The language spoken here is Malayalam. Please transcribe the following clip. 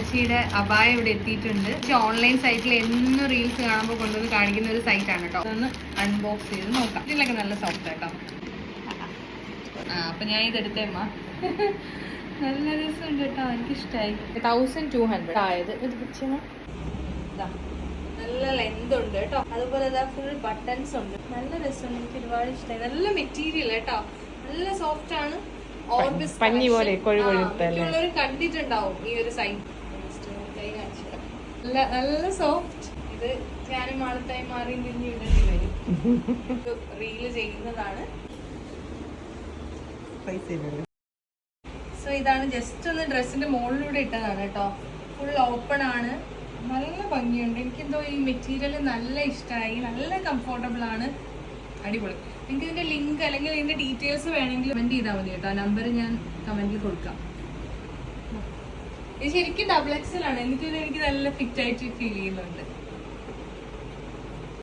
അമ്മച്ചിയുടെ അബായ ഇവിടെ എത്തിയിട്ടുണ്ട്. ഓൺലൈൻ സൈറ്റിൽ എന്നും റീൽസ് കാണുമ്പോൾ കൊണ്ടുവന്ന് കാണിക്കുന്ന ഒരു സൈറ്റാണ് കേട്ടോ. അതൊന്ന് അൺബോക്സ് ചെയ്ത് നോക്കാം. ഇതിലൊക്കെ നല്ല സോഫ്റ്റ് കേട്ടോ. അപ്പൊ ഞാൻ ഇതെടുത്തേമ്മ. നല്ല രസമുണ്ട് കേട്ടോ, എനിക്കിഷ്ടമായി. 1200 ആയത്. ഇത് പിടിച്ചാ നല്ല ലെന്ത് ഉണ്ട് കേട്ടോ. അതുപോലെ ഫുൾ ബട്ടൺസ് ഉണ്ട്. നല്ല രസമുണ്ട്, എനിക്ക് ഒരുപാട് ഇഷ്ടമായി. നല്ല മെറ്റീരിയൽ കേട്ടോ, നല്ല സോഫ്റ്റ് ആണ്. പഞ്ഞി പോലെ മറ്റുള്ളവരും കണ്ടിട്ടുണ്ടാവും ഈ ഒരു സൈറ്റ്. നല്ല സോഫ്റ്റ്. ഇത് ഞാനും ആളത്തായി മാറി തിരിഞ്ഞു ഇടേണ്ടി വരും. റീല് ചെയ്യുന്നതാണ്. സോ ഇതാണ് ജസ്റ്റ് ഒന്ന് ഡ്രസ്സിന്റെ മുകളിലൂടെ ഇട്ടതാണ് കേട്ടോ. ഫുൾ ഓപ്പൺ ആണ്, നല്ല ഭംഗിയുണ്ട്. എനിക്കെന്തോ ഈ മെറ്റീരിയൽ നല്ല ഇഷ്ടമായി, നല്ല കംഫോർട്ടബിൾ ആണ്, അടിപൊളി. നിങ്ങൾക്ക് ഇതിന്റെ ലിങ്ക് അല്ലെങ്കിൽ ഇതിന്റെ ഡീറ്റെയിൽസ് വേണമെങ്കിൽ കമന്റ് ചെയ്താൽ മതി കേട്ടോ. നമ്പർ ഞാൻ കമന്റിൽ കൊടുക്കാം. ഇത് ശരിക്കും XXL ആണ്. എനിക്ക് നല്ല ഫിറ്റ് ആയിട്ട് ഫീൽ ചെയ്യുന്നുണ്ട്.